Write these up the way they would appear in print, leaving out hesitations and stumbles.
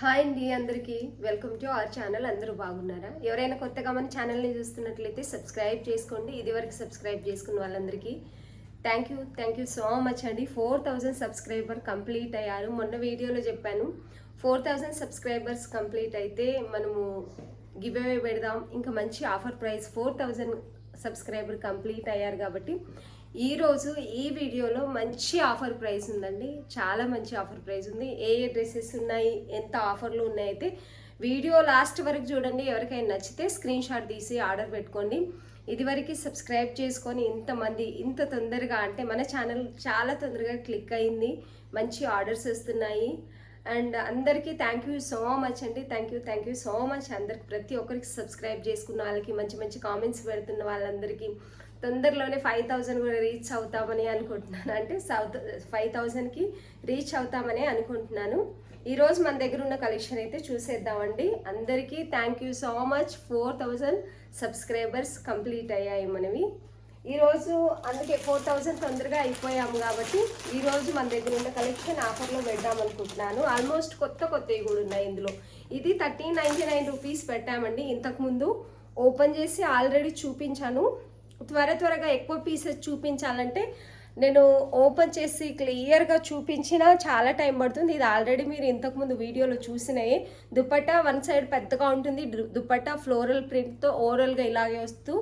Hi అండి అందరికీ welcome to our channel. అందరూ బాగున్నారా? ఎవరైనా కొత్తగా మన ఛానల్ని చూస్తున్నట్లయితే సబ్స్క్రైబ్ చేసుకోండి. ఇదివరకు సబ్స్క్రైబ్ చేసుకున్న వాళ్ళందరికీ థ్యాంక్ యూ సో మచ్ అండి. 4000 సబ్స్క్రైబర్ కంప్లీట్ అయ్యారు. మొన్న వీడియోలో చెప్పాను 4000 సబ్స్క్రైబర్స్ కంప్లీట్ అయితే మనము గివ్ అవే పెడదాం, ఇంకా మంచి ఆఫర్ ప్రైస్. 4000 సబ్స్క్రైబర్ కంప్లీట్ అయ్యారు కాబట్టి ఈరోజు ఈ వీడియోలో మంచి ఆఫర్ ప్రైస్ ఉందండి. చాలా మంచి ఆఫర్ ప్రైస్ ఉంది. ఏ డ్రెస్సెస్ ఉన్నాయి, ఎంత ఆఫర్లు ఉన్నాయి అయితే వీడియో లాస్ట్ వరకు చూడండి. ఎవరికైనా నచ్చితే స్క్రీన్ షాట్ తీసి ఆర్డర్ పెట్టుకోండి. ఇదివరకు సబ్స్క్రైబ్ చేసుకొని ఇంతమంది ఇంత తొందరగా, అంటే మన ఛానల్ చాలా తొందరగా క్లిక్ అయింది, మంచి ఆర్డర్స్ వస్తున్నాయి. అండ్ అందరికీ థ్యాంక్ యూ సో మచ్ అండి. థ్యాంక్ యూ సో మచ్ అందరికి, ప్రతి ఒక్కరికి సబ్స్క్రైబ్ చేసుకున్న వాళ్ళకి, మంచి మంచి కామెంట్స్ పెడుతున్న వాళ్ళందరికీ. తొందరలోనే 5000 కూడా రీచ్ అవుతామని అనుకుంటున్నాను. అంటే 5000కి రీచ్ అవుతామని అనుకుంటున్నాను. ఈరోజు మన దగ్గర ఉన్న కలెక్షన్ అయితే చూసేద్దామండి. అందరికీ thank you so much. 4000 subscribers complete అయ్యాయి మనవి ఈరోజు. అందుకే 4000 తొందరగా అయిపోయాము కాబట్టి ఈరోజు మన దగ్గర ఉన్న కలెక్షన్ ఆఫర్లో పెడదాం అనుకుంటున్నాను. ఆల్మోస్ట్ కొత్తవి కూడా ఉన్నాయి ఇందులో. ఇది 1399 రూపీస్ పెట్టామండి. ఇంతకుముందు ఓపెన్ చేసి ఆల్రెడీ చూపించాను. త్వరగా ఎక్కువ పీసెస్ చూపించాలంటే నేను ఓపెన్ చేసి క్లియర్గా చూపించినా చాలా టైం పడుతుంది. ఇది ఆల్రెడీ మీరు ఇంతకుముందు వీడియోలో చూసినాయి. దుపట్టా వన్ సైడ్ పెద్దగా ఉంటుంది. దుపట్టా ఫ్లోరల్ ప్రింట్తో ఓవరాల్గా ఇలాగే వస్తూ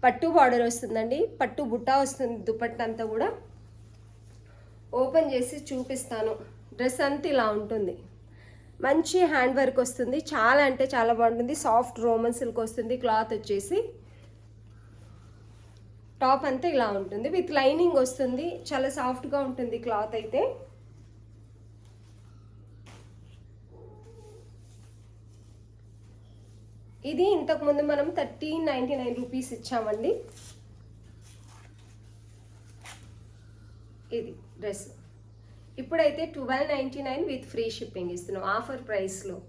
పట్టు బార్డర్ వస్తుందండి. పట్టు బుట్టా వస్తుంది దుపట్టా అంతా కూడా. ఓపెన్ చేసి చూపిస్తాను. డ్రెస్ అంతా ఇలా ఉంటుంది. మంచి హ్యాండ్ వర్క్ వస్తుంది. చాలా అంటే చాలా బాగుంటుంది. సాఫ్ట్ రోమన్ సిల్క్ వస్తుంది. క్లాత్ వచ్చేసి టాప్ అంతా ఇలా ఉంటుంది. విత్ లైనింగ్ వస్తుంది. చాలా సాఫ్ట్గా ఉంటుంది క్లాత్ అయితే. ఇది ఇంతకుముందు మనం 1399 రూపీస్ ఇచ్చామండి. ఇది డ్రెస్ ఇప్పుడైతే 1299 విత్ ఫ్రీ షిప్పింగ్ ఇస్తున్నాం ఆఫర్ ప్రైస్లో.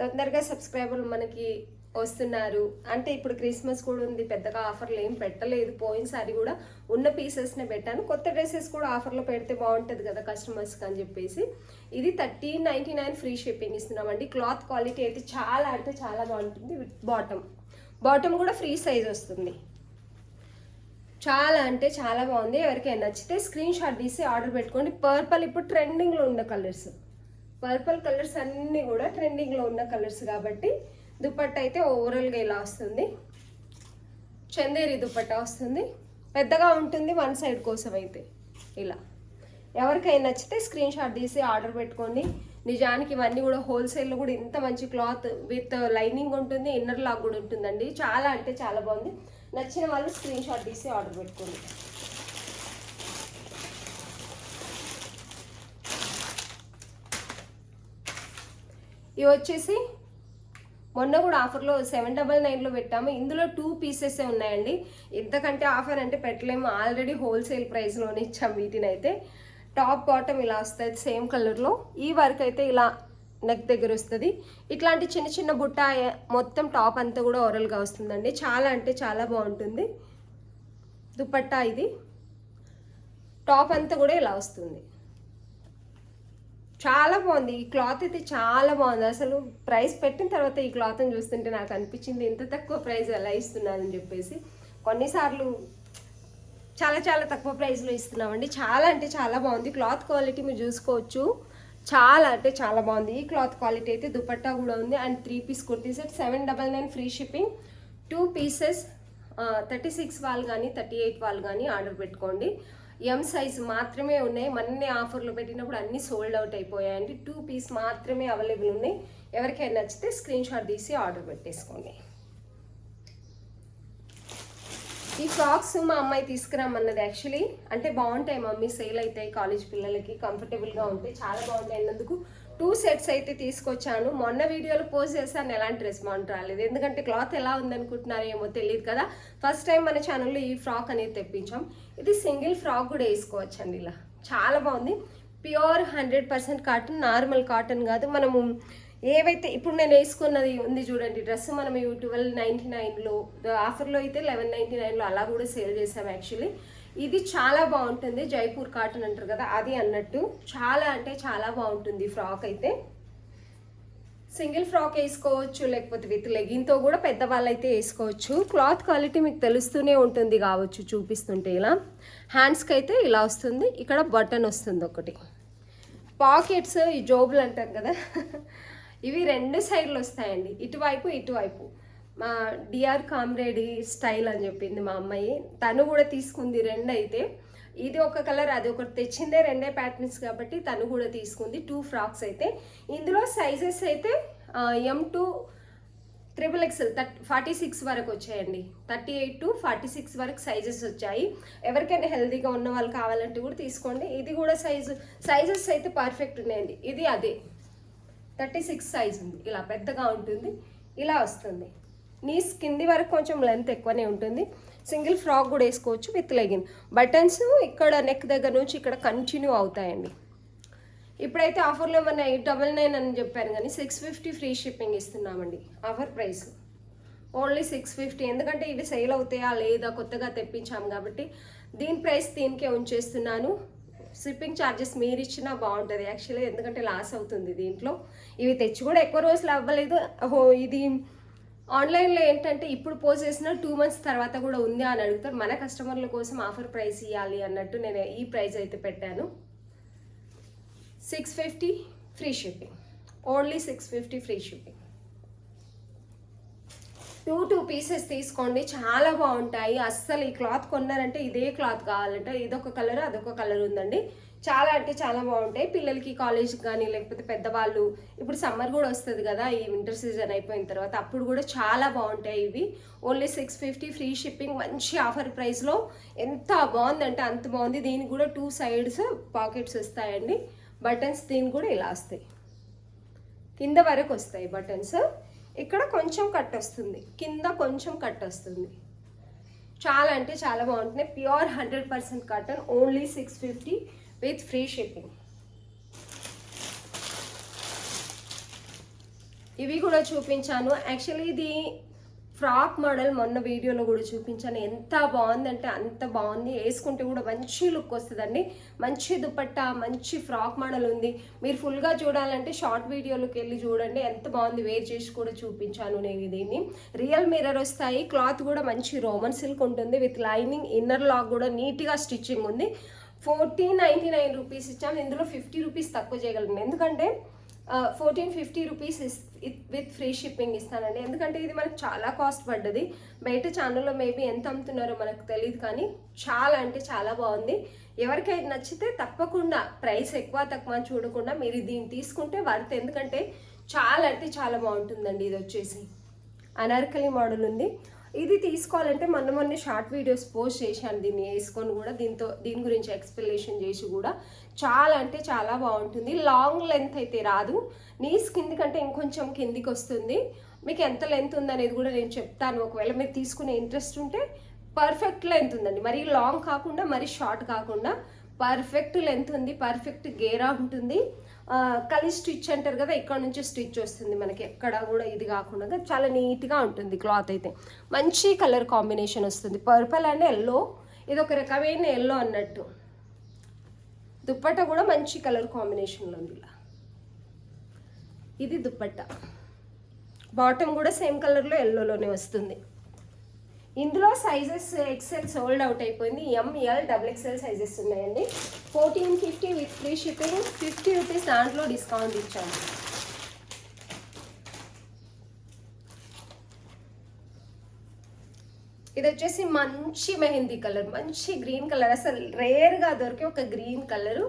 తొందరగా సబ్స్క్రైబర్లు మనకి వస్తున్నారు. అంటే ఇప్పుడు క్రిస్మస్ కూడా ఉంది, పెద్దగా ఆఫర్లు ఏం పెట్టలేదు. పోయినసారి కూడా ఉన్న పీసెస్నే పెట్టాను. కొత్త డ్రెస్సెస్ కూడా ఆఫర్లో పెడితే బాగుంటుంది కదా కస్టమర్స్కి అని చెప్పేసి ఇది 1399 ఫ్రీ షిప్పింగ్ ఇస్తున్నామండి. క్లాత్ క్వాలిటీ అయితే చాలా అంటే చాలా బాగుంటుంది. విత్ బాటమ్ కూడా ఫ్రీ సైజ్ వస్తుంది. చాలా అంటే చాలా బాగుంది. ఎవరికైనా నచ్చితే స్క్రీన్ షాట్ తీసి ఆర్డర్ పెట్టుకోండి. పర్పుల్ ఇప్పుడు ట్రెండింగ్లో ఉన్న కలర్స్. పర్పుల్ కలర్స్ అన్నీ కూడా ట్రెండింగ్లో ఉన్న కలర్స్ కాబట్టి దుపట్టా అయితే ఓవరాల్గా ఇలా వస్తుంది. చందేరి దుపట్టా వస్తుంది. పెద్దగా ఉంటుంది వన్ సైడ్ కోసం అయితే ఇలా. ఎవరికైనా నచ్చితే స్క్రీన్ షాట్ తీసి ఆర్డర్ పెట్టుకోండి. నిజానికి ఇవన్నీ కూడా హోల్సేల్లో కూడా ఇంత మంచి క్లాత్ విత్ లైనింగ్ ఉంటుంది, ఇన్నర్ లాగ్ కూడా ఉంటుందండి. చాలా అంటే చాలా బాగుంది. నచ్చిన వాళ్ళు స్క్రీన్ షాట్ తీసి ఆర్డర్ పెట్టుకోండి. ఇవి వచ్చేసి మొన్న కూడా ఆఫర్లో 799లో పెట్టాము. ఇందులో 2 పీసెస్ ఉన్నాయండి. ఇంతకంటే ఆఫర్ అంటే పెట్టలేము. ఆల్రెడీ హోల్సేల్ ప్రైస్లోనే ఇచ్చాము వీటిని అయితే. టాప్ బాటమ్ ఇలా వస్తుంది సేమ్ కలర్లో. ఈ వర్క్ అయితే ఇలా నెక్ దగ్గర వస్తుంది. ఇట్లాంటి చిన్న చిన్న బుట్ట మొత్తం టాప్ అంతా కూడా ఓరల్గా వస్తుందండి. చాలా అంటే చాలా బాగుంటుంది. దుపట్టా ఇది టాప్ అంతా కూడా ఇలా వస్తుంది. చాలా బాగుంది. ఈ క్లాత్ అయితే చాలా బాగుంది. అసలు ప్రైస్ పెట్టిన తర్వాత ఈ క్లాత్ని చూస్తుంటే నాకు అనిపించింది ఇంత తక్కువ ప్రైస్ ఎలా ఇస్తున్నానని చెప్పేసి. కొన్నిసార్లు చాలా చాలా తక్కువ ప్రైస్లో ఇస్తున్నామండి. చాలా అంటే చాలా బాగుంది. క్లాత్ క్వాలిటీ మీరు చూసుకోవచ్చు. చాలా అంటే చాలా బాగుంది. ఈ క్లాత్ క్వాలిటీ అయితే దుపట్టా కూడా ఉంది. And 3 piece kurti set 799 free shipping. 2 pieces 36 వాళ్ళు కానీ 38 వాళ్ళు కానీ ఆర్డర్ పెట్టుకోండి. ఎం సైజ్ మాత్రమే ఉన్నాయి. మొన్నే ఆఫర్లో పెట్టినప్పుడు అన్నీ సోల్డ్ అవుట్ అయిపోయాయండి. 2 పీస్ మాత్రమే అవైలబుల్ ఉన్నాయి. ఎవరికైనా నచ్చితే స్క్రీన్ షాట్ తీసి ఆర్డర్ పెట్టేసుకోండి. ఈ ఫ్రాక్స్ మా అమ్మాయి తీసుకురామన్నది యాక్చువల్లీ. అంటే బాగుంటాయి మమ్మీ, సేల్ అవుతాయి, కాలేజ్ పిల్లలకి కంఫర్టబుల్గా ఉంటాయి, చాలా బాగుంటాయి అన్నందుకు 2 సెట్స్ అయితే తీసుకొచ్చాను. మొన్న వీడియోలో పోస్ట్ చేశాను, ఎలాంటి రెస్పాన్స్ రాలేదు. ఎందుకంటే క్లాత్ ఎలా ఉందనుకుంటున్నారో ఏమో తెలియదు కదా. ఫస్ట్ టైం మన ఛానల్లో ఈ ఫ్రాక్ అనేది తెప్పించాం. ఇది సింగిల్ ఫ్రాక్ కూడా వేసుకోవచ్చు అండి. ఇలా చాలా బాగుంది. ప్యూర్ 100% కాటన్, నార్మల్ కాటన్ కాదు. మనము ఏవైతే ఇప్పుడు నేను వేసుకున్నది ఉంది చూడండి డ్రెస్, మనం 1299లో ఆఫర్లో అయితే 1199లో అలా కూడా సేల్ చేసాం యాక్చువల్లీ. ఇది చాలా బాగుంటుంది. జైపూర్ కాటన్ అంటారు కదా, అది అన్నట్టు చాలా అంటే చాలా బాగుంటుంది ఫ్రాక్ అయితే. సింగిల్ ఫ్రాక్ వేసుకోవచ్చు, లేకపోతే విత్ లెగిన్తో కూడా పెద్దవాళ్ళు అయితే వేసుకోవచ్చు. క్లాత్ క్వాలిటీ మీకు తెలుస్తూనే ఉంటుంది కావచ్చు చూపిస్తుంటే. ఇలా హ్యాండ్స్కి అయితే ఇలా వస్తుంది, ఇక్కడ బటన్ వస్తుంది ఒకటి. పాకెట్స్ ఈ జోబులు అంటారు కదా ఇవి 2 సైడ్లు వస్తాయండి, ఇటువైపు ఇటువైపు. మా డిఆర్ కామ్రేడ్ స్టైల్ అని చెప్పింది మా అమ్మాయి, తను కూడా తీసుకుంది 2 అయితే. ఇది ఒక కలర్, అది ఒకటి తెచ్చిందే, 2 ప్యాటర్న్స్ కాబట్టి తను కూడా తీసుకుంది. 2 ఫ్రాక్స్ అయితే ఇందులో సైజెస్ అయితే M to XXL 46 వరకు వచ్చాయండి. 38 to 46 వరకు సైజెస్ వచ్చాయి. ఎవరికైనా హెల్తీగా ఉన్న వాళ్ళు కావాలంటే కూడా తీసుకోండి. ఇది కూడా సైజెస్ అయితే పర్ఫెక్ట్ ఉన్నాయండి. ఇది అదే 36 సైజ్ ఉంది, ఇలా పెద్దగా ఉంటుంది, ఇలా వస్తుంది. నీస్ కింది వరకు కొంచెం లెంత్ ఎక్కువనే ఉంటుంది. సింగిల్ ఫ్రాక్ కూడా వేసుకోవచ్చు విత్ లెగిన్. బటన్స్ ఇక్కడ నెక్ దగ్గర నుంచి ఇక్కడ కంటిన్యూ అవుతాయండి. ఇప్పుడైతే ఆఫర్లో మన 899 అని చెప్పాను కానీ 650 ఫ్రీ షిప్పింగ్ ఇస్తున్నామండి. Offer price only 650. ఎందుకంటే ఇవి సేల్ అవుతాయా లేదా, కొత్తగా తెప్పించాము కాబట్టి దీని ప్రైస్ దీనికే ఉంచేస్తున్నాను. షిప్పింగ్ ఛార్జెస్ మీరు ఇచ్చినా బాగుంటుంది యాక్చువల్లీ, ఎందుకంటే లాస్ అవుతుంది దీంట్లో. ఇవి తెచ్చి కూడా ఎక్కువ రోజులు అవ్వలేదు. ఇది ఆన్లైన్లో ఏంటంటే ఇప్పుడు పోస్ట్ చేసిన 2 months తర్వాత కూడా ఉంది అని అడుగుతారు. మన కస్టమర్ల కోసం ఆఫర్ ప్రైస్ ఇవ్వాలి అన్నట్టు నేను ఈ ప్రైస్ అయితే పెట్టాను. 650 free shipping, only 650 free shipping. 2 pieces తీసుకోండి, చాలా బాగుంటాయి. అస్సలు ఈ క్లాత్ కొన్నారంటే ఇదే క్లాత్ కావాలంటే ఇదొక కలర్ అదొక కలర్ ఉందండి. చాలా అంటే చాలా బాగుంటాయి. పిల్లలకి కాలేజ్కి కానీ లేకపోతే పెద్దవాళ్ళు, ఇప్పుడు సమ్మర్ కూడా వస్తుంది కదా, ఈ వింటర్ సీజన్ అయిపోయిన తర్వాత, అప్పుడు కూడా చాలా బాగుంటాయి ఇవి. ఓన్లీ 650 ఫ్రీ షిప్పింగ్, మంచి ఆఫర్ ప్రైస్లో. ఎంత బాగుందంటే అంత బాగుంది. దీనికి కూడా 2 సైడ్స్ పాకెట్స్ వస్తాయండి. బటన్స్ దీనికి కూడా ఇలా వస్తాయి, కింద వరకు వస్తాయి బటన్స్. ఇక్కడ కొంచెం కట్ వస్తుంది, కింద కొంచెం కట్ వస్తుంది. చాలా అంటే చాలా బాగుంటున్నాయి. Pure 100% cotton, only 650 with free shipping. ఇవి కూడా చూపించాను యాక్చువల్లీ. ఇది ఫ్రాక్ మోడల్ మొన్న వీడియోలో కూడా చూపించాను. ఎంత బాగుందంటే అంత బాగుంది. వేసుకుంటే కూడా మంచి లుక్ వస్తుందండి. మంచి దుపట్టా, మంచి ఫ్రాక్ మోడల్ ఉంది. మీరు ఫుల్గా చూడాలంటే షార్ట్ వీడియోలోకి వెళ్ళి చూడండి, ఎంత బాగుంది. వేర్ చేసి కూడా చూపించాను నేను దీన్ని. రియల్ మిర్రర్ వస్తాయి. క్లాత్ కూడా మంచి రోమన్ సిల్క్ ఉంటుంది విత్ లైనింగ్. ఇన్నర్ లాక్ కూడా నీట్గా స్టిచ్చింగ్ ఉంది. 1499 రూపీస్ ఇచ్చాము. ఇందులో 50 రూపీస్ తక్కువ చేయగలను, ఎందుకంటే 1450 రూపీస్ విత్ ఫ్రీ షిప్పింగ్ ఇస్తానండి. ఎందుకంటే ఇది మనకు చాలా కాస్ట్ పడ్డది. బయట ఛానల్లో మేబీ ఎంత అమ్ముతున్నారో మనకు తెలియదు, కానీ చాలా అంటే చాలా బాగుంది. ఎవరికైనా నచ్చితే తప్పకుండా ప్రైస్ ఎక్కువ తక్కువ చూడకుండా మీరు దీన్ని తీసుకుంటే వర్త్. ఎందుకంటే చాలా అంటే చాలా బాగుంటుందండి. ఇది వచ్చేసి అనార్కలి మోడల్ ఉంది. ఇది తీసుకోవాలంటే మొన్న షార్ట్ వీడియోస్ పోస్ట్ చేశాను దీన్ని వేసుకొని కూడా, దీని గురించి ఎక్స్ప్లెనేషన్ చేసి కూడా. చాలా అంటే చాలా బాగుంటుంది. లాంగ్ లెంత్ అయితే రాదు, నీస్ కింది కంటే ఇంకొంచెం కిందికి వస్తుంది. మీకు ఎంత లెంత్ ఉందనేది కూడా నేను చెప్తాను. ఒకవేళ మీరు తీసుకునే ఇంట్రెస్ట్ ఉంటే పర్ఫెక్ట్ లెంత్ ఉందండి. మరీ లాంగ్ కాకుండా మరీ షార్ట్ కాకుండా పర్ఫెక్ట్ లెంత్ ఉంది. పర్ఫెక్ట్ గేరా ఉంటుంది. కలి స్టిచ్ అంటారు కదా, ఇక్కడ నుంచి స్టిచ్ వస్తుంది మనకి, ఎక్కడ కూడా ఇది కాకుండా చాలా నీట్గా ఉంటుంది. క్లాత్ అయితే మంచి కలర్ కాంబినేషన్ వస్తుంది. పర్పుల్ అండ్ ఎల్లో, ఇది ఒక రకమైన ఎల్లో అన్నట్టు. దుప్పట్ట కూడా మంచి కలర్ కాంబినేషన్లో ఉంది. ఇలా ఇది దుప్పట్ట. బాటమ్ కూడా సేమ్ కలర్లో ఎల్లోలోనే వస్తుంది. ఇందులో సైజెస్ ఎక్సెల్ సోల్డ్ అవుట్ అయిపోయింది. ML XXL సైజెస్ ఉన్నాయండి. 1450 విత్ ఫ్రీ షిప్పింగ్. 50 రూపీస్ దాంట్లో డిస్కౌంట్ ఇచ్చాము. ఇది వచ్చేసి మంచి మెహందీ కలర్, మంచి గ్రీన్ కలర్, అసలు రేర్గా దొరికే ఒక గ్రీన్ కలరు.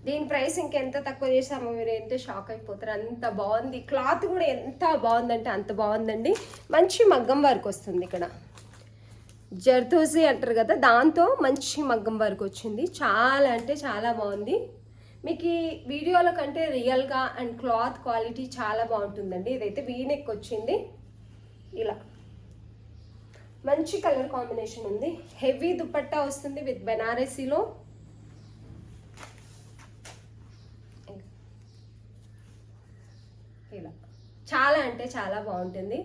దీని ప్రైస్ ఇంకెంత తక్కువ చేసామో మీరు ఎంత షాక్ అయిపోతారు, అంత బాగుంది. క్లాత్ కూడా ఎంత బాగుందంటే అంత బాగుందండి. మంచి మగ్గం వర్క్ వస్తుంది. ఇక్కడ జర్దోజీ అంటారు కదా, దాంతో మంచి మగ్గం వర్క్ వచ్చింది. చాలా అంటే చాలా బాగుంది. మీకు ఈ వీడియోల కంటే రియల్గా అండ్ క్లాత్ క్వాలిటీ చాలా బాగుంటుందండి. ఇదైతే వీనెక్ వచ్చింది. ఇలా మంచి కలర్ కాంబినేషన్ ఉంది. హెవీ దుపట్టా వస్తుంది విత్ బెనారసీలో. ఇలా చాలా అంటే చాలా బాగుంటుంది.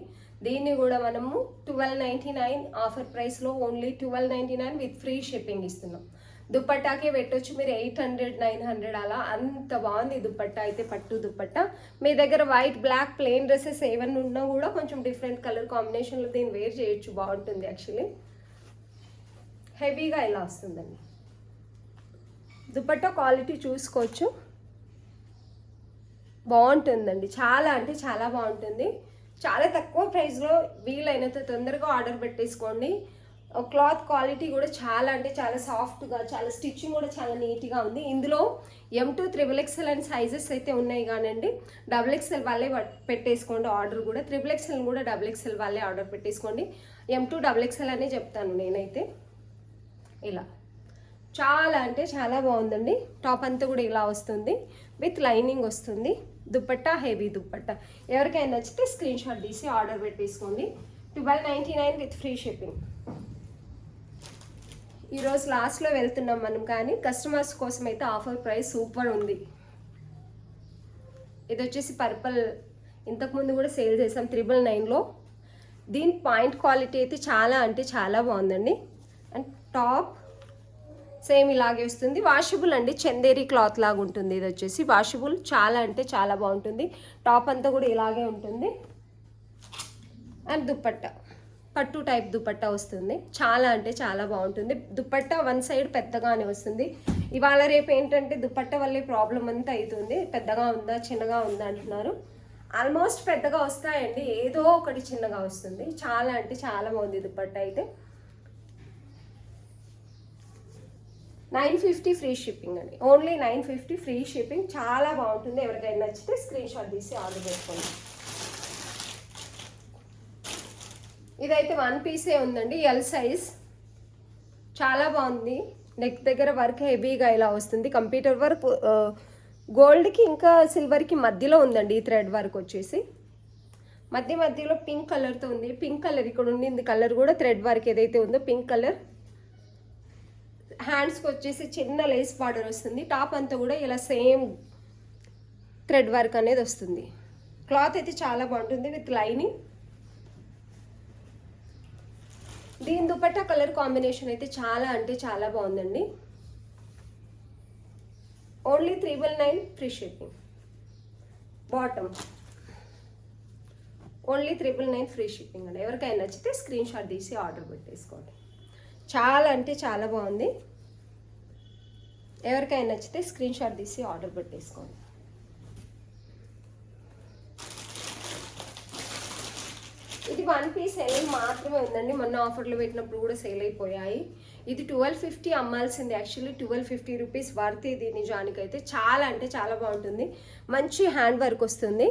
దీన్ని కూడా మనము 1299 ఆఫర్ ప్రైస్లో ఓన్లీ 1299 విత్ ఫ్రీ షిప్పింగ్ ఇస్తున్నాం. దుపట్టాకే పెట్టొచ్చు మీరు 800 900 అలా, అంత బాగుంది దుపట్టా అయితే, పట్టు దుపట్టా. మీ దగ్గర వైట్ బ్లాక్ ప్లెయిన్ డ్రెస్సెస్ ఏమన్నా ఉన్నా కూడా కొంచెం డిఫరెంట్ కలర్ కాంబినేషన్లో దీన్ని వేర్ చేయొచ్చు, బాగుంటుంది యాక్చువల్లీ. హెవీగా ఇలా వస్తుందండి దుపట్టా, క్వాలిటీ చూసుకోవచ్చు, బాగుంటుందండి. చాలా అంటే చాలా బాగుంటుంది. చాలా తక్కువ ప్రైస్లో వీలైనంత తొందరగా ఆర్డర్ పెట్టేసుకోండి. క్లాత్ క్వాలిటీ కూడా చాలా అంటే చాలా సాఫ్ట్గా, చాలా స్టిచ్చింగ్ కూడా చాలా నీట్గా ఉంది. ఇందులో M2 XXL అని సైజెస్ అయితే ఉన్నాయి కానండి, XXL వాళ్ళే పెట్టేసుకోండి ఆర్డర్ కూడా. XXL కూడా XXL వాళ్ళే ఆర్డర్ పెట్టేసుకోండి. M2 XXL అనే చెప్తాను నేనైతే. ఇలా చాలా అంటే చాలా బాగుందండి. టాప్ అంతా కూడా ఇలా వస్తుంది, విత్ లైనింగ్ వస్తుంది. దుపట్టా హెవీ దుపట్టా. ఎవరికైనా నచ్చితే స్క్రీన్ షాట్ తీసి ఆర్డర్ పెట్టేసుకోండి. 1299 విత్ ఫ్రీ షిప్పింగ్. ఈరోజు లాస్ట్లో వెళ్తున్నాం మనం, కానీ కస్టమర్స్ కోసం అయితే ఆఫర్ ప్రైస్ సూపర్ ఉంది. ఇది వచ్చేసి పర్పుల్, ఇంతకుముందు కూడా సేల్ చేసాం 999లో. దీని పాయింట్ క్వాలిటీ అయితే చాలా అంటే చాలా బాగుందండి. అండ్ టాప్ సేమ్ ఇలాగే వస్తుంది. వాషబుల్ అండి, చందేరి క్లాత్ లాగా ఉంటుంది. ఇది వచ్చేసి వాషబుల్, చాలా అంటే చాలా బాగుంటుంది. టాప్ అంతా కూడా ఇలాగే ఉంటుంది. అండ్ దుపట్టా పట్టు టైప్ దుపట్టా వస్తుంది, చాలా అంటే చాలా బాగుంటుంది. దుపట్టా వన్ సైడ్ పెద్దగానే వస్తుంది. ఇవాళ రేపు ఏంటంటే దుపట్టా వల్లే ప్రాబ్లం అంతా అవుతుంది, పెద్దగా ఉందా చిన్నగా ఉందా అంటున్నారు. ఆల్మోస్ట్ పెద్దగా వస్తాయండి, ఏదో ఒకటి చిన్నగా వస్తుంది. చాలా అంటే చాలా బాగుంది దుపట్టా అయితే. 950 ఫ్రీ షిప్పింగ్ అండి, ఓన్లీ 950 ఫ్రీ షిప్పింగ్. చాలా బాగుంటుంది. ఎవరికైనా నచ్చితే స్క్రీన్ షాట్ తీసి ఆర్డర్ చేసుకోండి. ఇదైతే 1 పీసే ఉందండి, ఎల్ సైజ్. చాలా బాగుంది. నెక్ దగ్గర వర్క్ హెవీగా ఇలా వస్తుంది. కంప్యూటర్ వర్క్ గోల్డ్కి ఇంకా సిల్వర్కి మధ్యలో ఉందండి ఈ థ్రెడ్ వర్క్ వచ్చేసి. మధ్యలో పింక్ కలర్తో ఉంది. పింక్ కలర్ ఇక్కడ ఉండింది కలర్ కూడా థ్రెడ్ వర్క్ ఏదైతే ఉందో పింక్ కలర్. హ్యాండ్స్కి వచ్చేసి చిన్న లేస్ బార్డర్ వస్తుంది. టాప్ అంతా కూడా ఇలా సేమ్ థ్రెడ్ వర్క్ అనేది వస్తుంది. క్లాత్ అయితే చాలా బాగుంటుంది విత్ లైనింగ్. దీని దుపట్టా కలర్ కాంబినేషన్ అయితే చాలా అంటే చాలా బాగుందండి. Only 399 free shipping. Bottom only 399 free shipping అండి. ఎవరికైనా నచ్చితే స్క్రీన్ షాట్ తీసి ఆర్డర్ పెట్టేసుకోండి. చాలా అంటే చాలా బాగుంది. ఎవరికైనా నచ్చితే స్క్రీన్ షాట్ తీసి ఆర్డర్ పెట్టేసుకోండి. ఇది 1 పీస్ సేల్ మాత్రమే ఉందండి, మొన్న ఆఫర్లో పెట్టినప్పుడు కూడా సేల్ అయిపోయాయి. ఇది 1250 అమ్మాల్సింది, యాక్చువల్లీ 1250 రూపీస్ వర్త్ ఇది నిజానికైతే. చాలా అంటే చాలా బాగుంటుంది, మంచి హ్యాండ్ వర్క్ వస్తుంది.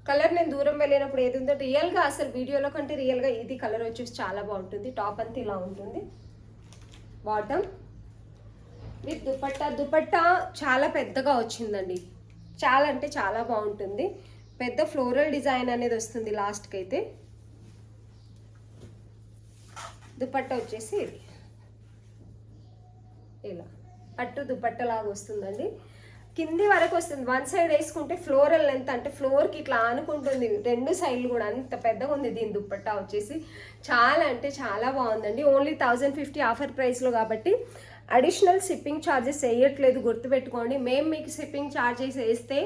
కలర్ నేను దూరం వెళ్ళినప్పుడు ఏది ఉందో రియల్గా, అసలు వీడియోలో కంటే రియల్గా ఇది కలర్ వచ్చేసి చాలా బాగుంటుంది. టాప్ అంతా ఇలా ఉంటుంది. Bottom with dupatta. దుపట్టా చాలా పెద్దగా వచ్చిందండి, చాలా అంటే చాలా బాగుంటుంది. పెద్ద ఫ్లోరల్ డిజైన్ అనేది వస్తుంది లాస్ట్కి అయితే. దుపట్టా వచ్చేసి ఇది ఇలా పట్టు దుపట్టా లాగా వస్తుందండి. కింది వరకు వస్తుంది. వన్ సైడ్ వేసుకుంటే ఫ్లోరల్ లెంత్ అంటే ఫ్లోర్కి ఇట్లా ఆనుకుంటుంది, 2 సైడ్లు కూడా అంత పెద్దగా ఉంది దీని దుపట్టా వచ్చేసి. చాలా అంటే చాలా బాగుందండి. ఓన్లీ 1050 ఆఫర్ ప్రైస్లో కాబట్టి అడిషనల్ షిప్పింగ్ ఛార్జెస్ వేయట్లేదు, గుర్తుపెట్టుకోండి. మేము మీకు షిప్పింగ్ ఛార్జెస్ వేస్తే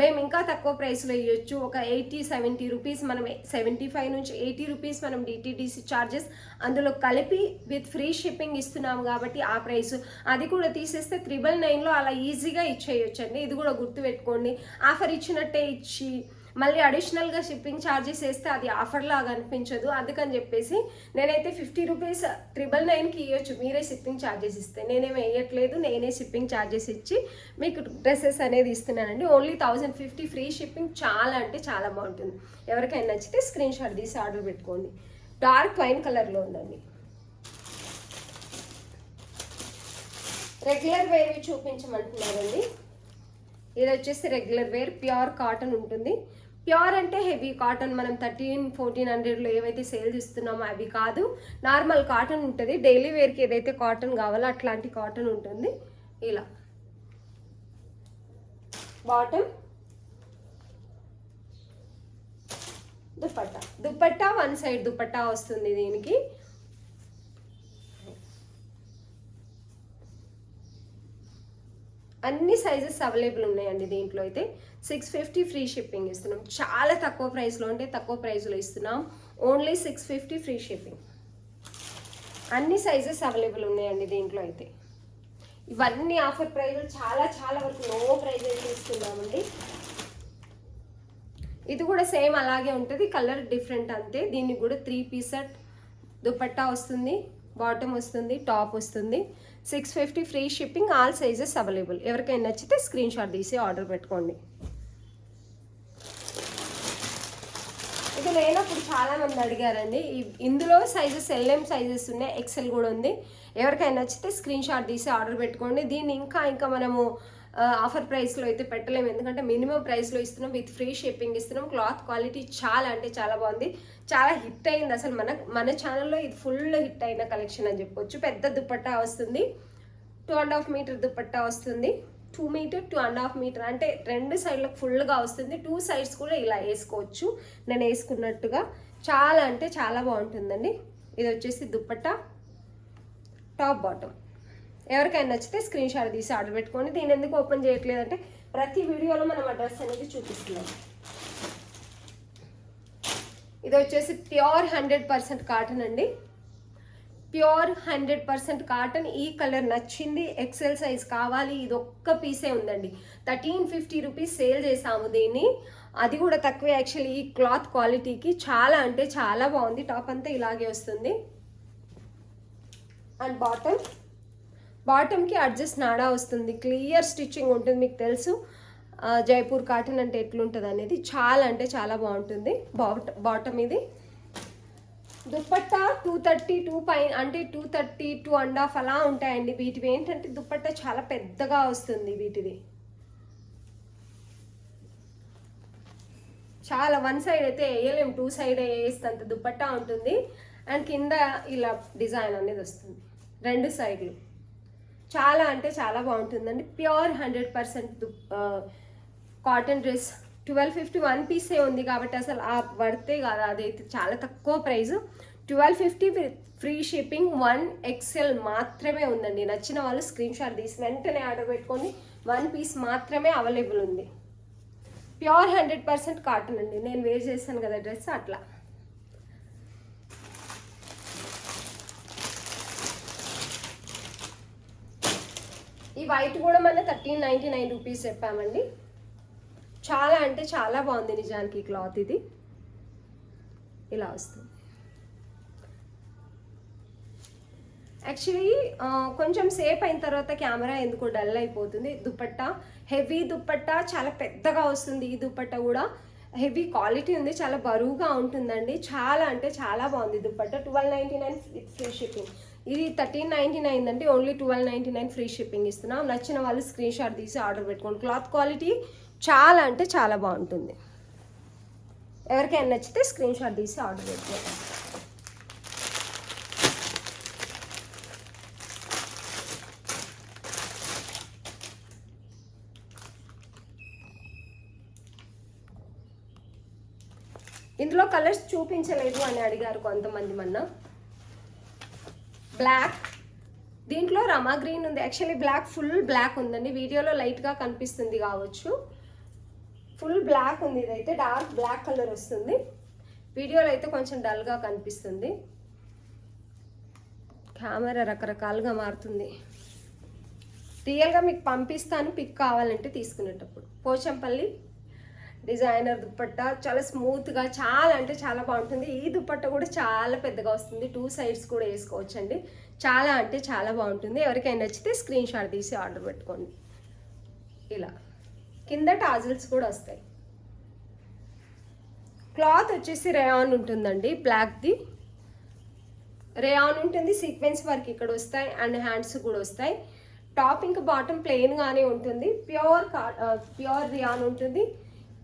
మేము ఇంకా తక్కువ ప్రైస్లో ఇవ్వచ్చు. ఒక 80-70 రూపీస్, మనం 75 నుంచి 80 రూపీస్ మనం DTDC ఛార్జెస్ అందులో కలిపి విత్ ఫ్రీ షిప్పింగ్ ఇస్తున్నాము కాబట్టి ఆ ప్రైస్. అది కూడా తీసేస్తే 999లో అలా ఈజీగా ఇచ్చేయొచ్చండి. ఇది కూడా గుర్తుపెట్టుకోండి. ఆఫర్ ఇచ్చినట్టే ఇచ్చి మళ్ళీ అడిషనల్గా షిప్పింగ్ ఛార్జెస్ వేస్తే అది ఆఫర్ లాగా అనిపించదు. అందుకని చెప్పేసి నేనైతే 50 రూపీస్ 999కి ఇవ్వచ్చు మీరే షిప్పింగ్ ఛార్జెస్ ఇస్తే. నేనేం వేయట్లేదు, నేనే షిప్పింగ్ ఛార్జెస్ ఇచ్చి మీకు డ్రెస్సెస్ అనేది ఇస్తున్నానండి. Only 1050 free shipping. చాలా అంటే చాలా బాగుంటుంది. ఎవరికైనా నచ్చితే స్క్రీన్ షాట్ తీసి ఆర్డర్ పెట్టుకోండి. డార్క్ వైన్ కలర్లో ఉందండి. రెగ్యులర్ వేర్వి చూపించమంటున్నారండి. ఇది వచ్చేసి రెగ్యులర్ వేర్, ప్యూర్ కాటన్ ఉంటుంది. ప్యూర్ అంటే హెవీ కాటన్, మనం 1300-1400లో ఏవైతే సేల్ ఇస్తున్నామో అవి కాదు, నార్మల్ కాటన్ ఉంటుంది. డైలీ వేర్కి ఏదైతే కాటన్ కావాలో అట్లాంటి కాటన్ ఉంటుంది. ఇలా bottom, dupatta one side dupatta వస్తుంది దీనికి. అన్ని సైజెస్ అవైలబుల్ ఉన్నాయండి దీంట్లో అయితే. 650 ఫ్రీ షిప్పింగ్ ఇస్తున్నాం. చాలా తక్కువ ప్రైస్లో, అంటే తక్కువ ప్రైస్లో ఇస్తున్నాం. Only 650 free shipping. అన్ని సైజెస్ అవైలబుల్ ఉన్నాయండి దీంట్లో అయితే. ఇవన్నీ ఆఫర్ ప్రైస్లు చాలా చాలా వరకు లో ప్రైస్ అయితే ఇస్తున్నామండి. ఇది కూడా సేమ్ అలాగే ఉంటుంది, కలర్ డిఫరెంట్ అంతే. దీనికి కూడా 3 పీస్ సెట్ దుపట్టా వస్తుంది, బాటమ్ వస్తుంది, టాప్ వస్తుంది. 650 free shipping, all sizes available. ఎవరికైనా నచ్చితే స్క్రీన్ షాట్ తీసి ఆర్డర్ పెట్టుకోండి. ఇది లేనప్పుడు చాలామంది అడిగారండి. ఇందులో సైజెస్ LM సైజెస్ ఉన్నాయి, XL కూడా ఉంది. ఎవరికైనా నచ్చితే స్క్రీన్ షాట్ తీసి ఆర్డర్ పెట్టుకోండి. దీన్ని ఇంకా మనము ఆఫర్ ప్రైస్లో అయితే పెట్టలేము, ఎందుకంటే మినిమం ప్రైస్లో ఇస్తున్నాం, విత్ ఫ్రీ షిప్పింగ్ ఇస్తున్నాం. క్లాత్ క్వాలిటీ చాలా అంటే చాలా బాగుంది, చాలా హిట్ అయింది అసలు. మన ఛానల్లో ఇది ఫుల్ హిట్ అయిన కలెక్షన్ అని చెప్పొచ్చు. పెద్ద దుపట్టా వస్తుంది, 2.5 మీటర్ దుపట్టా వస్తుంది. 2 మీటర్ 2.5 మీటర్ అంటే 2 సైడ్లకు ఫుల్గా వస్తుంది. 2 సైడ్స్ కూడా ఇలా వేసుకోవచ్చు, నేను వేసుకున్నట్టుగా. చాలా అంటే చాలా బాగుంటుందండి. ఇది వచ్చేసి దుపట్టా, టాప్ బాటమ్. ఎవరికైనా నచ్చితే స్క్రీన్ షాట్ తీసి ఆర్డర్ పెట్టుకోండి. దీన్ని ఎందుకు ఓపెన్ చేయట్లేదంటే ప్రతి వీడియోలో మనం అడ్రస్ అనేది చూపిస్తున్నాం. ఇది వచ్చేసి ప్యూర్ 100% కాటన్ అండి. Pure 100% cotton. ఈ కలర్ నచ్చింది, XL సైజ్ కావాలి, ఇది ఒక్క పీసే ఉందండి. 1350 రూపీస్ సేల్ చేసాము దీన్ని, అది కూడా తక్కువే యాక్చువల్లీ. ఈ క్లాత్ క్వాలిటీకి చాలా అంటే చాలా బాగుంది. టాప్ అంతా ఇలాగే వస్తుంది. అండ్ బాటమ్కి అడ్జస్ట్ నాడా వస్తుంది, క్లియర్ స్టిచ్చింగ్ ఉంటుంది. మీకు తెలుసు జైపూర్ కాటన్ అంటే ఎట్లుంటుంది అనేది. చాలా అంటే చాలా బాగుంటుంది. బాటమ్ ఇది. దుపట్టా 232 పైన, అంటే 230 2.5 అలా ఉంటాయండి. వీటివి ఏంటంటే దుపట్టా చాలా పెద్దగా వస్తుంది. వీటిది చాలా వన్ సైడ్ అయితే వేయలేము, 2 సైడ్ వేసేంత దుపట్టా ఉంటుంది. అండ్ కింద ఇలా డిజైన్ అనేది వస్తుంది 2 సైడ్లు. చాలా అంటే చాలా బాగుంటుందండి. Pure 100% cotton dress. 1250 1 పీసే ఉంది కాబట్టి అసలు ఆ వర్తే కాదు, అదైతే చాలా తక్కువ ప్రైస్. 1250 ఫ్రీ షిప్పింగ్, 1 XL మాత్రమే ఉందండి. నచ్చిన వాళ్ళు స్క్రీన్ షాట్ తీసి వెంటనే ఆర్డర్ పెట్టుకోండి. 1 పీస్ మాత్రమే అవైలబుల్ ఉంది. ప్యూర్ 100% కాటన్ అండి. నేను వేర్ చేశాను కదా డ్రెస్, అట్లా. ఈ వైట్ కూడా మన 1399 రూపీస్ చెప్పామండి. చాలా అంటే చాలా బాగుంది నిజానికి క్లాత్. ఇది ఇలా వస్తుంది. యాక్చువల్లీ కొంచెం సేపు అయిన తర్వాత కెమెరా ఎందుకో డల్ అయిపోతుంది. దుపట్టా హెవీ దుపట్టా, చాలా పెద్దగా వస్తుంది. ఈ దుపట్టా కూడా హెవీ క్వాలిటీ ఉంది, చాలా బరువుగా ఉంటుందండి. చాలా అంటే చాలా బాగుంది దుపట్టా. 1299 with free shipping. ఇది 1399 అండి, ఓన్లీ 1299 ఫ్రీ షిప్పింగ్ ఇస్తున్నాం. నచ్చిన వాళ్ళు స్క్రీన్ షాట్ తీసి ఆర్డర్ పెట్టుకోండి. క్లాత్ క్వాలిటీ చాలా అంటే చాలా బాగుంటుంది. ఎవరికైనా నచ్చితే స్క్రీన్ షాట్ తీసి ఆర్డర్ పెట్టుకోండి. ఇందులో కలర్స్ చూపించలేదు అని అడిగారు కొంతమంది. మొన్న బ్లాక్, దీంట్లో రమా గ్రీన్ ఉంది. యాక్చువల్లీ బ్లాక్, ఫుల్ బ్లాక్ ఉందండి. వీడియోలో లైట్గా కనిపిస్తుంది కావచ్చు, ఫుల్ బ్లాక్ ఉంది. ఇదైతే డార్క్ బ్లాక్ కలర్ వస్తుంది. వీడియోలో అయితే కొంచెం డల్గా కనిపిస్తుంది. కెమెరా రకరకాలుగా మారుతుంది. రియల్గా మీకు పంపిస్తాను, పిక్ కావాలంటే తీసుకునేటప్పుడు. పోచంపల్లి డిజైనర్ దుపట్టా, చాలా స్మూత్గా, చాలా అంటే చాలా బాగుంటుంది. ఈ దుపట్టా కూడా చాలా పెద్దగా వస్తుంది, 2 సైడ్స్ కూడా వేసుకోవచ్చు అండి. చాలా అంటే చాలా బాగుంటుంది. ఎవరికైనా నచ్చితే స్క్రీన్ షాట్ తీసి ఆర్డర్ పెట్టుకోండి. ఇలా కింద టాజిల్స్ కూడా వస్తాయి. క్లాత్ వచ్చేసి రేయాన్ ఉంటుందండి, బ్లాక్ది రేయాన్ ఉంటుంది. సీక్వెన్స్ వర్క్ ఇక్కడ వస్తాయి అండ్ హ్యాండ్స్ కూడా వస్తాయి. టాప్ ఇంకా బాటమ్ ప్లెయిన్గానే ఉంటుంది. ప్యూర్ రేయాన్ ఉంటుంది.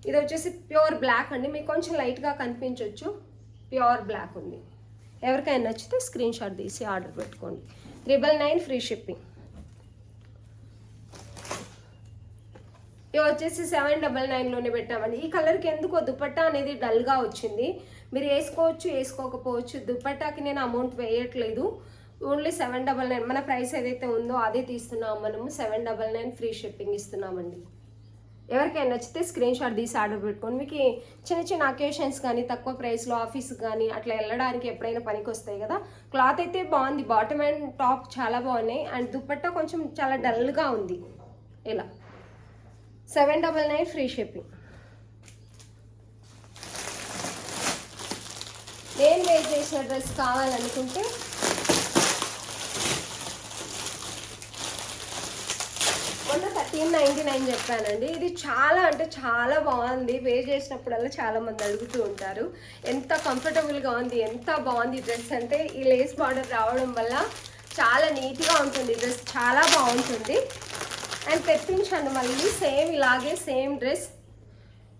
ఇది వచ్చేసి ప్యూర్ బ్లాక్ అండి, మీకు కొంచెం లైట్గా కనిపించవచ్చు. ప్యూర్ బ్లాక్ ఉంది. ఎవరికైనా నచ్చితే స్క్రీన్ షాట్ తీసి ఆర్డర్ పెట్టుకోండి. 999 ఫ్రీ షిప్పింగ్. ఇవి వచ్చేసి 799లోనే పెట్టామండి. ఈ కలర్కి ఎందుకో దుపట్టా అనేది డల్గా వచ్చింది. మీరు వేసుకోవచ్చు, వేసుకోకపోవచ్చు. దుపట్టాకి నేను అమౌంట్ వేయట్లేదు. ఓన్లీ 799 మన ప్రైస్ ఏదైతే ఉందో అదే తీస్తున్నాం మనము. 799 ఫ్రీ షిప్పింగ్ ఇస్తున్నామండి. ఎవరికైనా నచ్చితే స్క్రీన్ షాట్ తీసి ఆర్డర్ పెట్టుకోండి. మీకు చిన్న చిన్న అకేషన్స్ కానీ తక్కువ ప్రైస్లో ఆఫీస్కి కానీ అట్లా వెళ్ళడానికి ఎప్పుడైనా పనికి వస్తాయి కదా. క్లాత్ అయితే బాగుంది, బాటమ్ అండ్ టాప్ చాలా బాగున్నాయి. అండ్ దుపట్టా కొంచెం చాలా డల్గా ఉంది. ఇలా 799 ఫ్రీ షిప్పింగ్. నేను వేర్ చేసిన డ్రెస్ కావాలనుకుంటే మొన్న 1399 చెప్పానండి. ఇది చాలా అంటే చాలా బాగుంది. వేర్ చేసినప్పుడల్లా చాలామంది అడుగుతూ ఉంటారు ఎంత కంఫర్టబుల్గా ఉంది, ఎంత బాగుంది డ్రెస్ అంటే. ఈ లేస్ బార్డర్ రావడం వల్ల చాలా నీట్గా ఉంటుంది డ్రెస్, చాలా బాగుంటుంది. అండ్ తెప్పించాను మళ్ళీ సేమ్ ఇలాగే సేమ్ డ్రెస్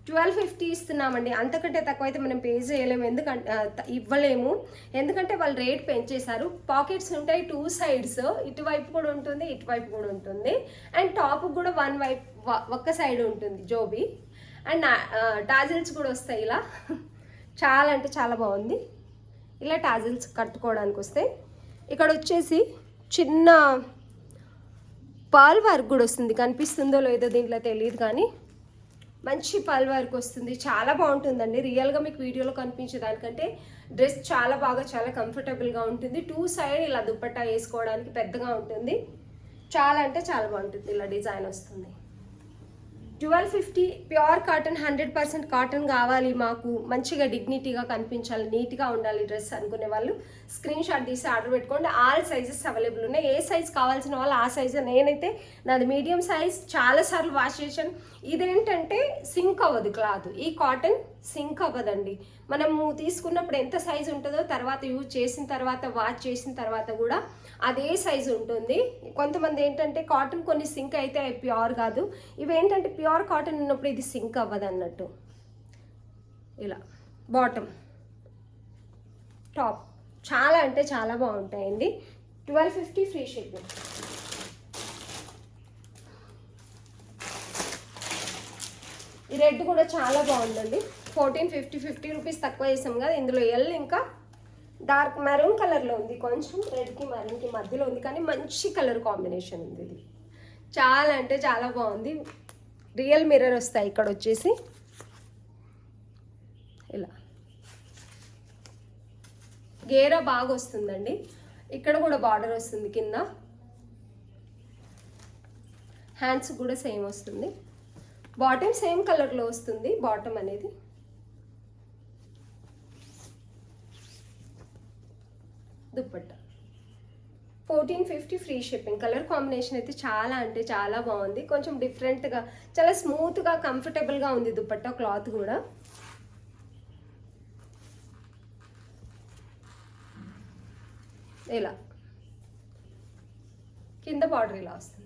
1250 ఇస్తున్నామండి. అంతకంటే తక్కువ అయితే మనం పే చేయలేము, ఎందుకంటే ఇవ్వలేము, ఎందుకంటే వాళ్ళు రేట్ పెంచేశారు. పాకెట్స్ ఉంటాయి 2 సైడ్స్, ఇటువైపు కూడా ఉంటుంది ఇటువైపు కూడా ఉంటుంది. అండ్ టాప్ కూడా ఒక్క సైడ్ ఉంటుంది జోబీ. అండ్ టాజిల్స్ కూడా వస్తాయి ఇలా. చాలా అంటే చాలా బాగుంది. ఇలా టాజిల్స్ కట్టుకోవడానికి వస్తాయి. ఇక్కడ వచ్చేసి చిన్న పాల్ వర్క్ కూడా వస్తుంది, కనిపిస్తుందో లేదో దీంట్లో తెలియదు కానీ మంచి పల్ వర్క్ వస్తుంది. చాలా బాగుంటుందండి. రియల్గా మీకు వీడియోలో కనిపించే దానికంటే డ్రెస్ చాలా బాగా చాలా కంఫర్టబుల్గా ఉంటుంది. 2 సైడ్ ఇలా దుపట్టా వేసుకోవడానికి పెద్దగా ఉంటుంది. చాలా అంటే చాలా బాగుంటుంది. ఇలా డిజైన్ వస్తుంది. 1250 ప్యూర్ కాటన్, 100% కాటన్ కావాలి మాకు, మంచిగా డిగ్నిటీగా కనిపించాలి, నీట్గా ఉండాలి డ్రెస్ అనుకునే వాళ్ళు స్క్రీన్ షాట్ తీసి ఆర్డర్ పెట్టుకోండి. ఆల్ సైజెస్ అవైలబుల్ ఉన్నాయి. ఏ సైజ్ కావాల్సిన వాళ్ళు ఆ సైజు. నేనైతే నాది మీడియం సైజ్, చాలాసార్లు వాష్ చేశాను. ఇదేంటంటే సింక్ అవ్వదు క్లాత్. ఈ కాటన్ సింక్ అవ్వదండి. మనము తీసుకున్నప్పుడు ఎంత సైజు ఉంటుందో తర్వాత యూజ్ చేసిన తర్వాత వాష్ చేసిన తర్వాత కూడా అదే సైజు ఉంటుంది. కొంతమంది ఏంటంటే కాటన్ కొన్ని సింక్ అయితే ప్యూర్ కాదు, ఇవేంటంటే ప్యూర్ కాటన్ ఉన్నప్పుడు ఇది సింక్ అవ్వదు అన్నట్టు. ఇలా బాటమ్ టాప్ చాలా అంటే చాలా బాగుంటాయండి. 1250 ఫ్రీ షిప్పింగ్. ఈ రెడ్ కూడా చాలా బాగుందండి. 1450, 50 రూపీస్ తక్కువ చేసాం కదా. ఇందులో ఎల్ ఇంకా డార్క్ మెరూన్ కలర్లో ఉంది, కొంచెం రెడ్కి మెరూన్కి మధ్యలో ఉంది, కానీ మంచి కలర్ కాంబినేషన్ ఉంది. ఇది చాలా అంటే చాలా బాగుంది. రియల్ మిర్రర్ వస్తాయి ఇక్కడ వచ్చేసి. ఇలా గేరా బాగా వస్తుందండి. ఇక్కడ కూడా బార్డర్ వస్తుంది కింద. హ్యాండ్స్ కూడా సేమ్ వస్తుంది. బాటమ్ సేమ్ కలర్లో వస్తుంది బాటమ్ అనేది. Dupatta 1450 free shipping. Colour combination అయితే చాలా అంటే చాలా బాగుంది. కొంచెం డిఫరెంట్గా చాలా స్మూత్గా కంఫర్టబుల్గా ఉంది దుప్పట్టా క్లాత్ కూడా. ఇలా కింద బార్డర్ ఇలా వస్తుంది.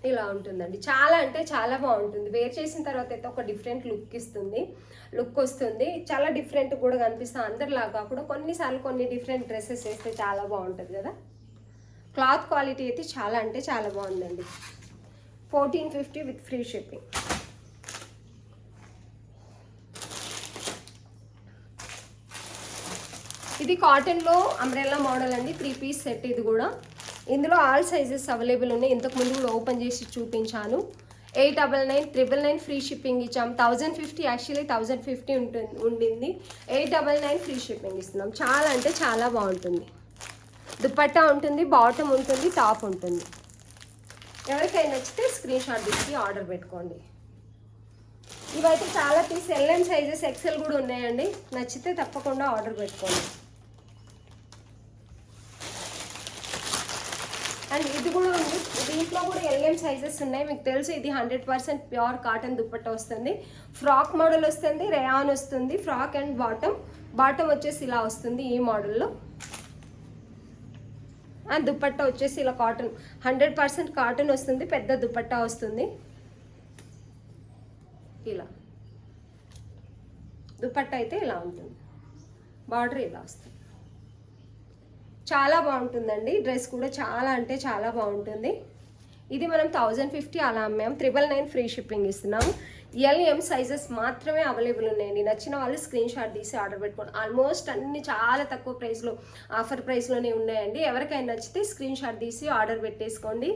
ఇలా ఉంటుందండి. చాలా అంటే చాలా బాగుంటుంది. వేర్ చేసిన తర్వాత అయితే ఒక డిఫరెంట్ లుక్ వస్తుంది. చాలా డిఫరెంట్ కూడా కనిపిస్తుంది. అందరిలాగా కాకుండా కొన్నిసార్లు కొన్ని డిఫరెంట్ డ్రెస్సెస్ వేస్తే చాలా బాగుంటుంది కదా. క్లాత్ క్వాలిటీ అయితే చాలా అంటే చాలా బాగుందండి. 1450 విత్ ఫ్రీ షిప్పింగ్. ఇది కాటన్లో అంబ్రెల్లా మోడల్ అండి. 3 పీస్ సెట్ ఇది కూడా. ఇందులో ఆల్ సైజెస్ అవైలబుల్ ఉన్నాయి. ఇంతకుముందు కూడా ఓపెన్ చేసి చూపించాను. 899, 999 ఫ్రీ షిప్పింగ్ ఇచ్చాం. 1050 యాక్చువల్లీ 1050 ఉండింది. 899 ఫ్రీ షిప్పింగ్ ఇస్తున్నాం. చాలా అంటే చాలా బాగుంటుంది. దుపట్టా ఉంటుంది, బాటమ్ ఉంటుంది, టాప్ ఉంటుంది. ఎవరికైనా నచ్చితే స్క్రీన్ షాట్ తీసి ఆర్డర్ పెట్టుకోండి. ఇవైతే చాలా పీస్ ఎల్ఎం సైజెస్, ఎక్సెల్ కూడా ఉన్నాయండి. నచ్చితే తప్పకుండా ఆర్డర్ పెట్టుకోండి. అండ్ ఇది కూడా ఉంది. దీంట్లో కూడా ఎల్ఎం సైజెస్ ఉన్నాయి. మీకు తెలుసు ఇది 100% ప్యూర్ కాటన్ దుపట్టా వస్తుంది. ఫ్రాక్ మోడల్ వస్తుంది, రేయాన్ వస్తుంది. ఫ్రాక్ అండ్ బాటమ్ వచ్చేసి ఇలా వస్తుంది ఈ మోడల్లో. అండ్ దుపట్టా వచ్చేసి ఇలా కాటన్ 100% కాటన్ వస్తుంది. పెద్ద దుపట్టా వస్తుంది. ఇలా దుపట్టా అయితే ఇలా ఉంటుంది. బార్డర్ ఇలా వస్తుంది. చాలా బాగుంటుందండి. డ్రెస్ కూడా చాలా అంటే చాలా బాగుంటుంది. ఇది మనం 1050 అలా అమ్మాము. 999 ఫ్రీ షిప్పింగ్ ఇస్తున్నాము. ఎల్ఎం సైజెస్ మాత్రమే అవైలబుల్ ఉన్నాయండి. నచ్చిన వాళ్ళు స్క్రీన్ షాట్ తీసి ఆర్డర్ పెట్టుకోండి. ఆల్మోస్ట్ అన్ని చాలా తక్కువ ప్రైస్లో, ఆఫర్ ప్రైస్లోనే ఉన్నాయండి. ఎవరికైనా నచ్చితే స్క్రీన్ షాట్ తీసి ఆర్డర్ పెట్టేసుకోండి.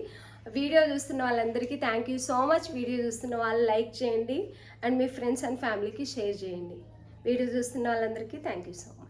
వీడియో చూస్తున్న వాళ్ళందరికీ thank you so much. Video చూస్తున్న వాళ్ళు లైక్ చేయండి అండ్ మీ ఫ్రెండ్స్ అండ్ ఫ్యామిలీకి షేర్ చేయండి. వీడియో చూస్తున్న వాళ్ళందరికీ థ్యాంక్ యూ సో మచ్.